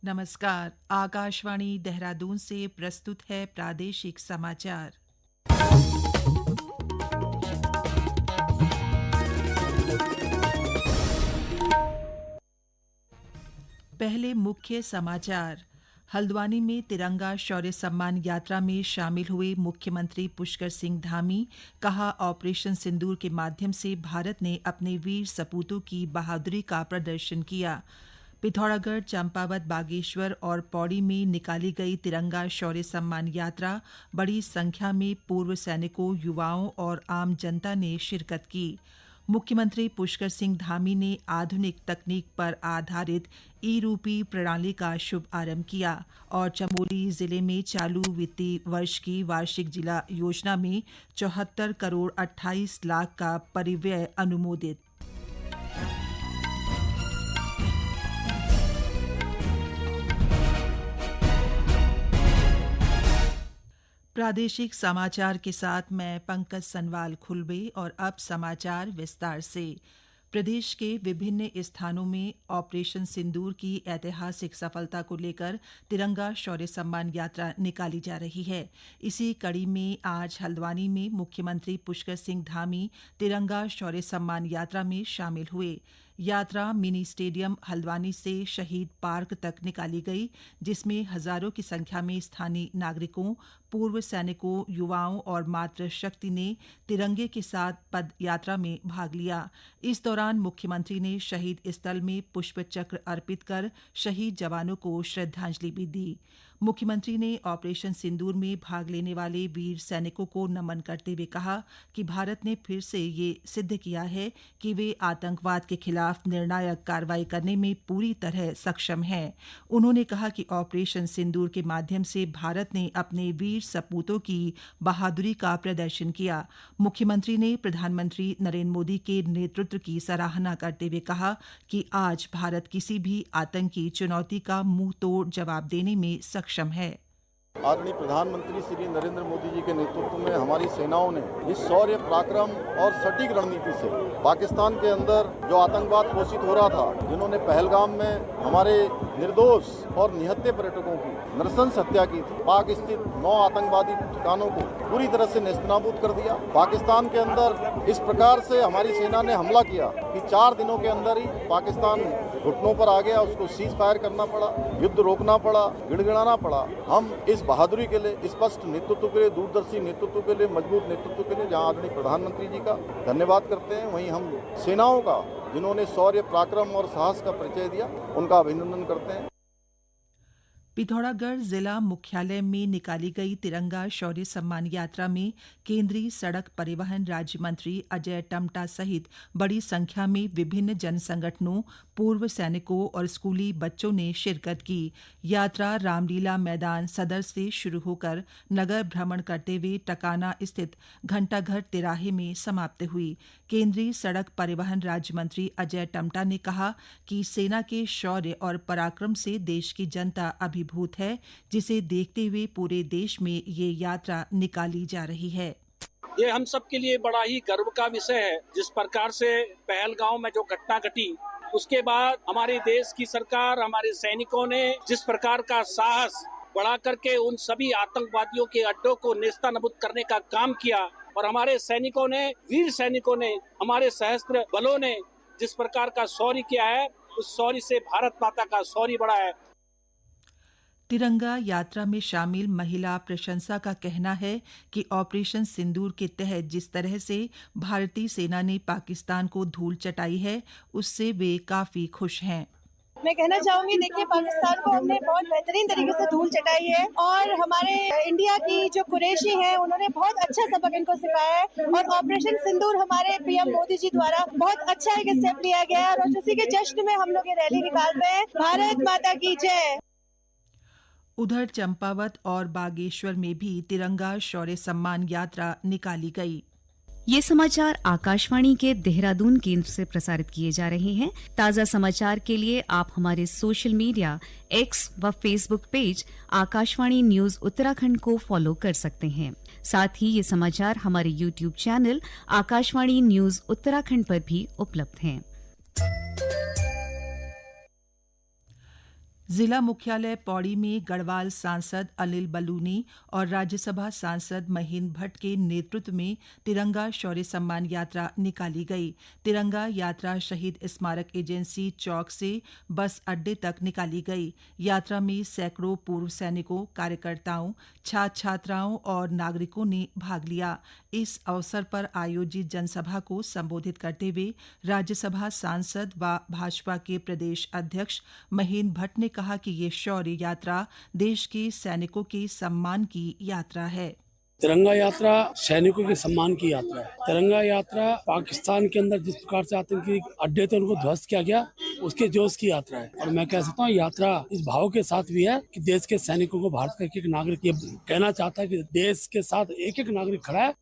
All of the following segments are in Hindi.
नमस्कार। आकाशवाणी देहरादून से प्रस्तुत है प्रादेशिक समाचार। पहले मुख्य समाचार। हल्द्वानी में तिरंगा शौर्य सम्मान यात्रा में शामिल हुए मुख्यमंत्री पुष्कर सिंह धामी। कहा, ऑपरेशन सिंदूर के माध्यम से भारत ने अपने वीर सपूतों की बहादुरी का प्रदर्शन किया। पिथौरागढ़, चंपावत, बागेश्वर और पौड़ी में निकाली गई तिरंगा शौर्य सम्मान यात्रा। बड़ी संख्या में पूर्व सैनिकों, युवाओं और आम जनता ने शिरकत की। मुख्यमंत्री पुष्कर सिंह धामी ने आधुनिक तकनीक पर आधारित ई-रूपी प्रणाली का शुभारंभ किया और चमोली जिले में चालू वित्तीय वर्ष की वार्षिक जिला योजना में 74 करोड़ 28 लाख का परिव्यय अनुमोदित। प्रादेशिक समाचार के साथ मैं पंकज सनवाल खुलबे। और अब समाचार विस्तार से। प्रदेश के विभिन्न स्थानों में ऑपरेशन सिंदूर की ऐतिहासिक सफलता को लेकर तिरंगा शौर्य सम्मान यात्रा निकाली जा रही है। इसी कड़ी में आज हल्द्वानी में मुख्यमंत्री पुष्कर सिंह धामी तिरंगा शौर्य सम्मान यात्रा में शामिल हुए। यात्रा मिनी स्टेडियम हल्द्वानी से शहीद पार्क तक निकाली गई, जिसमें हजारों की संख्या में स्थानीय नागरिकों, पूर्व सैनिकों, युवाओं और मातृशक्ति ने तिरंगे के साथ पद यात्रा में भाग लिया। इस दौरान मुख्यमंत्री ने शहीद स्थल में पुष्प चक्र अर्पित कर शहीद जवानों को श्रद्धांजलि भी दी। मुख्यमंत्री ने ऑपरेशन सिंदूर में भाग लेने वाले वीर सैनिकों को नमन करते हुए कहा कि भारत ने फिर से ये सिद्ध किया है कि वे आतंकवाद के खिलाफ निर्णायक कार्रवाई करने में पूरी तरह सक्षम हैं। उन्होंने कहा कि ऑपरेशन सिंदूर के माध्यम से भारत ने अपने वीर सपूतों की बहादुरी का प्रदर्शन किया। मुख्यमंत्री ने प्रधानमंत्री नरेंद्र मोदी के नेतृत्व की सराहना करते हुए कहा कि आज भारत किसी भी आतंकी चुनौती का मुंह तोड़ जवाब देने में सक्षम है। आदरणीय प्रधानमंत्री श्री नरेंद्र मोदी जी के नेतृत्व में हमारी सेनाओं ने इस शौर्य पराक्रम और सटीक रणनीति से पाकिस्तान के अंदर जो आतंकवाद घोषित हो रहा था, जिन्होंने पहलगाम में हमारे निर्दोष और निहत्थे पर्यटकों की नृशंस हत्या की थी, पाक स्थित 9 आतंकवादी ठिकानों को पूरी तरह से नेस्तनाबूद कर दिया। पाकिस्तान के अंदर इस प्रकार से हमारी सेना ने हमला किया कि 4 दिनों के अंदर ही पाकिस्तान घुटनों पर आ गया। उसको सीज फायर करना पड़ा, युद्ध रोकना पड़ा, गिड़गिड़ाना पड़ा। हम इस बहादुरी के लिए, स्पष्ट नेतृत्व के लिए, दूरदर्शी नेतृत्व के लिए, मजबूत नेतृत्व के लिए जहां आदरणीय प्रधानमंत्री जी का धन्यवाद करते हैं, वहीं हम सेनाओं का, जिन्होंने शौर्य पराक्रम और साहस का परिचय दिया, उनका अभिनंदन करते हैं। पिथौरागढ़ जिला मुख्यालय में निकाली गई तिरंगा शौर्य सम्मान यात्रा में केंद्रीय सड़क परिवहन राज्य मंत्री अजय टम्टा सहित बड़ी संख्या में विभिन्न जन संगठनों, पूर्व सैनिकों और स्कूली बच्चों ने शिरकत की। यात्रा रामलीला मैदान सदर से शुरू होकर नगर भ्रमण करते हुए टकाना स्थित घंटाघर तिराहे में समाप्त हुई। केंद्रीय सड़क परिवहन राज्य मंत्री अजय टम्टा ने कहा कि सेना के शौर्य और पराक्रम से देश की जनता अभिभूत है, जिसे देखते हुए पूरे देश में ये यात्रा निकाली जा रही है। ये हम सब के लिए बड़ा ही गर्व का विषय है। जिस प्रकार से पहलगांव में जो घटना घटी, उसके बाद हमारे देश की सरकार, हमारे सैनिकों ने जिस प्रकार का साहस बढ़ा करके उन सभी आतंकवादियों के अड्डों को नेस्तनाबूद करने का काम किया, और हमारे सैनिकों ने, वीर सैनिकों ने, हमारे सशस्त्र बलों ने जिस प्रकार का शौर्य किया है, उस शौर्य से भारत माता का शौर्य बढ़ा है। तिरंगा यात्रा में शामिल महिला प्रशंसा का कहना है कि ऑपरेशन सिंदूर के तहत जिस तरह से भारतीय सेना ने पाकिस्तान को धूल चटाई है, उससे वे काफी खुश हैं। मैं कहना चाहूंगी, देखिए, पाकिस्तान को हमने बहुत बेहतरीन तरीके से धूल चटाई है और हमारे इंडिया की जो कुरैशी हैं, उन्होंने बहुत अच्छा सबक इनको सिखाया है। और ऑपरेशन सिंदूर हमारे पीएम मोदी जी द्वारा बहुत अच्छा एक स्टेप लिया गया है और उसी के जश्न में हम लोग ये रैली निकाल रहे हैं। भारत माता की जय। उधर चंपावत और बागेश्वर में भी तिरंगा शौर्य सम्मान यात्रा निकाली गई। ये समाचार आकाशवाणी के देहरादून केंद्र से प्रसारित किए जा रहे हैं। ताज़ा समाचार के लिए आप हमारे सोशल मीडिया एक्स व Facebook page Akashvani news Uttarakhand को फॉलो कर सकते हैं। साथ ही ये समाचार हमारे YouTube channel Akashvani news Uttarakhand पर भी उपलब्ध हैं। जिला मुख्यालय पौड़ी में गढ़वाल सांसद अनिल बलूनी और राज्यसभा सांसद महीन भट्ट के नेतृत्व में तिरंगा शौर्य सम्मान यात्रा निकाली गई। तिरंगा यात्रा शहीद स्मारक एजेंसी चौक से बस अड्डे तक निकाली गई। यात्रा में सैकड़ों पूर्व सैनिकों, कार्यकर्ताओं, छात्र छात्राओं और नागरिकों ने भाग लिया। इस अवसर पर आयोजित जनसभा को संबोधित करते हुए राज्यसभा सांसद व भाजपा के प्रदेश अध्यक्ष महीन भट्ट ने कहा कि ये शौर्य यात्रा देश के सैनिकों के सम्मान की यात्रा है। तिरंगा यात्रा सैनिकों के सम्मान की यात्रा है। तिरंगा यात्रा पाकिस्तान के अंदर जिस प्रकार से आतंकी अड्डे थे उनको ध्वस्त किया गया, उसके जोश की यात्रा है। और मैं कह सकता हूँ यात्रा इस भाव के साथ भी है कि देश के सैनिकों को भारत का एक एक नागरिक ये कहना चाहता है कि देश के साथ एक एक नागरिक खड़ा है।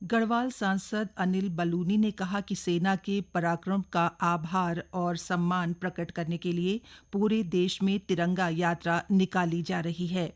गढ़वाल सांसद अनिल बलूनी ने कहा कि सेना के पराक्रम का आभार और सम्मान प्रकट करने के लिए पूरे देश में तिरंगा यात्रा निकाली जा रही है।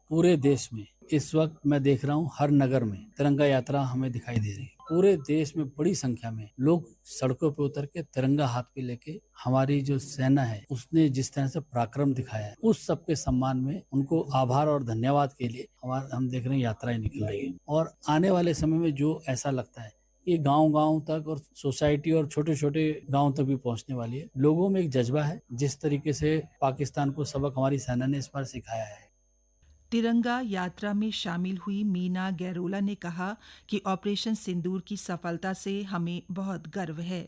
पूरे देश में इस वक्त मैं देख रहा हूँ हर नगर में तिरंगा यात्रा हमें दिखाई दे रही है। पूरे देश में बड़ी संख्या में लोग सड़कों पर उतर के तिरंगा हाथ पे लेके हमारी जो सेना है उसने जिस तरह से पराक्रम दिखाया है उस सबके सम्मान में उनको आभार और धन्यवाद के लिए हम देख रहे हैं यात्राएं निकल रही है। और आने वाले समय में जो ऐसा लगता है ये गांव-गांव तक और सोसाइटी और छोटे-छोटे गांव तक भी पहुंचने वाली है। लोगों में एक जज्बा है। जिस तरीके से पाकिस्तान को सबक हमारी सेना ने इस बार सिखाया है। तिरंगा यात्रा में शामिल हुई मीना गैरोला ने कहा कि ऑपरेशन सिंदूर की सफलता से हमें बहुत गर्व है।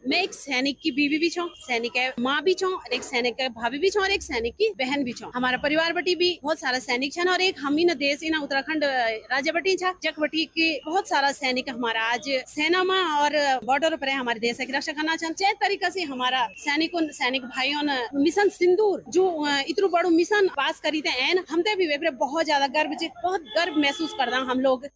मैं एक सैनिक की बीवी भी छूं, सैनिक है माँ भी छूं और एक सैनिक है भाभी भी छूं और एक सैनिक की बहन भी छूं। हमारा परिवार बटी भी बहुत सारा सैनिक छन और एक हम ही न देश इन उत्तराखंड राज्य बटी छा जक बटी की बहुत सारा सैनिक हमारा आज सेना में और बॉर्डर पर हमारे देश की रक्षा करना चाहते हैं। तरीका से हमारा सैनिक भाइयों ने मिशन सिंदूर जो इतरू बड़ो मिशन पास करी थे एन हमते भी वे बहुत ज्यादा बहुत गर्व महसूस करता हम लोग।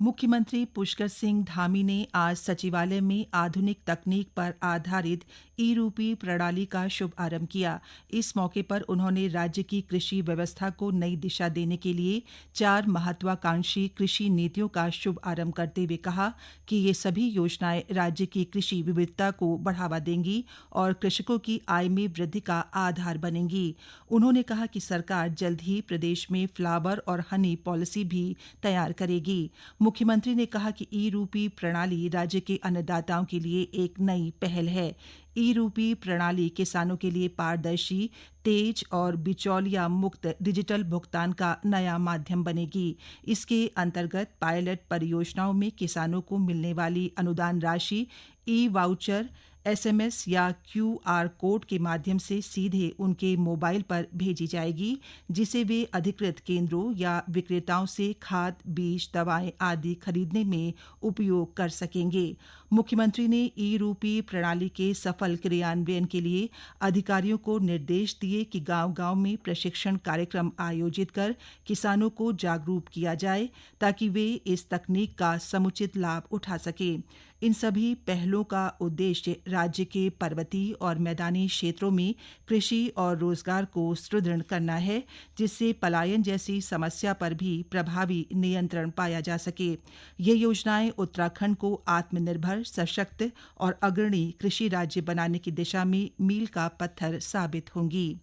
मुख्यमंत्री पुष्कर सिंह धामी ने आज सचिवालय में आधुनिक तकनीक पर आधारित ई-रूपी प्रणाली का शुभारंभ किया। इस मौके पर उन्होंने राज्य की कृषि व्यवस्था को नई दिशा देने के लिए 4 महत्वाकांक्षी कृषि नीतियों का शुभारंभ करते हुए कहा कि ये सभी योजनाएं राज्य की कृषि विविधता को बढ़ावा देंगी और कृषकों की आय में वृद्धि का आधार बनेंगी। उन्होंने कहा कि सरकार जल्द ही प्रदेश में फ्लावर और हनी पॉलिसी भी तैयार करेगी। मुख्यमंत्री ने कहा कि ई-रूपी प्रणाली राज्य के अन्नदाताओं के लिए एक नई पहल है। ई-रूपी प्रणाली किसानों के लिए पारदर्शी, तेज और बिचौलिया मुक्त डिजिटल भुगतान का नया माध्यम बनेगी। इसके अंतर्गत पायलट परियोजनाओं में किसानों को मिलने वाली अनुदान राशि ई-वाउचर, SMS या QR कोड के माध्यम से सीधे उनके मोबाइल पर भेजी जाएगी, जिसे वे अधिकृत केंद्रों या विक्रेताओं से खाद, बीज, दवाएं आदि खरीदने में उपयोग कर सकेंगे। मुख्यमंत्री ने ई-रूपी प्रणाली के सफल क्रियान्वयन के लिए अधिकारियों को निर्देश दिए कि गांव-गांव में प्रशिक्षण कार्यक्रम आयोजित कर किसानों को जागरूक किया जाए ताकि वे इस तकनीक का समुचित लाभ उठा सकें। इन सभी पहलों का उद्देश्य राज्य के पर्वतीय और मैदानी क्षेत्रों में कृषि और रोजगार को सुदृढ़ करना है, जिससे पलायन जैसी समस्या पर भी प्रभावी नियंत्रण पाया जा सके। ये योजनाएं उत्तराखंड को आत्मनिर्भर, सशक्त और अग्रणी कृषि राज्य बनाने की दिशा में मील का पत्थर साबित होंगी।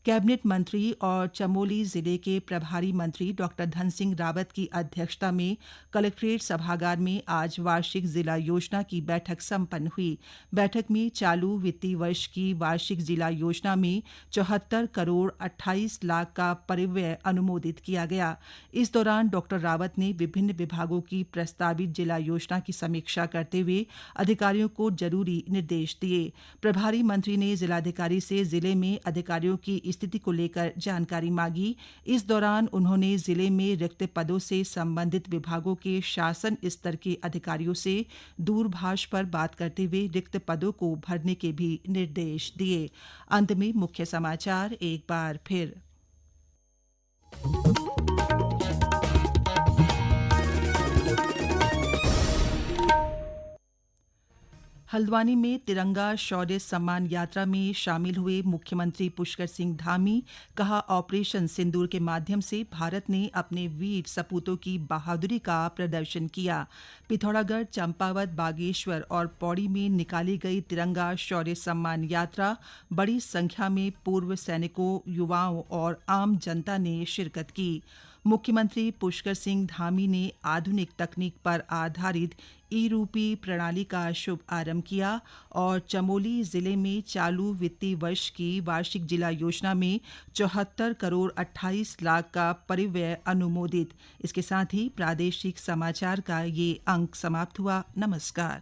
कैबिनेट मंत्री और चमोली जिले के प्रभारी मंत्री डॉ धन सिंह रावत की अध्यक्षता में कलेक्ट्रेट सभागार में आज वार्षिक जिला योजना की बैठक संपन्न हुई। बैठक में चालू वित्तीय वर्ष की वार्षिक जिला योजना में 74 करोड़ 28 लाख का परिव्यय अनुमोदित किया गया। इस दौरान डॉ रावत ने विभिन्न विभागों की प्रस्तावित जिला योजना की समीक्षा करते हुए अधिकारियों को जरूरी निर्देश दिए। प्रभारी मंत्री ने जिलाधिकारी से जिले में अधिकारियों की स्थिति को लेकर जानकारी मांगी। इस दौरान उन्होंने जिले में रिक्त पदों से संबंधित विभागों के शासन स्तर के अधिकारियों से दूरभाष पर बात करते हुए रिक्त पदों को भरने के भी निर्देश दिए। अंत में मुख्य समाचार एक बार फिर। हल्द्वानी में तिरंगा शौर्य सम्मान यात्रा में शामिल हुए मुख्यमंत्री पुष्कर सिंह धामी। कहा, ऑपरेशन सिंदूर के माध्यम से भारत ने अपने वीर सपूतों की बहादुरी का प्रदर्शन किया। पिथौरागढ़, चंपावत, बागेश्वर और पौड़ी में निकाली गई तिरंगा शौर्य सम्मान यात्रा बड़ी संख्या में पूर्व सैनिकों, युवाओं और आम जनता ने शिरकत की। मुख्यमंत्री पुष्कर सिंह धामी ने आधुनिक तकनीक पर आधारित ई-रूपी प्रणाली का शुभ आरंभ किया और चमोली जिले में चालू वित्तीय वर्ष की वार्षिक जिला योजना में 74 करोड़ 28 लाख का परिव्यय अनुमोदित। इसके साथ ही प्रादेशिक समाचार का ये अंक समाप्त हुआ। नमस्कार।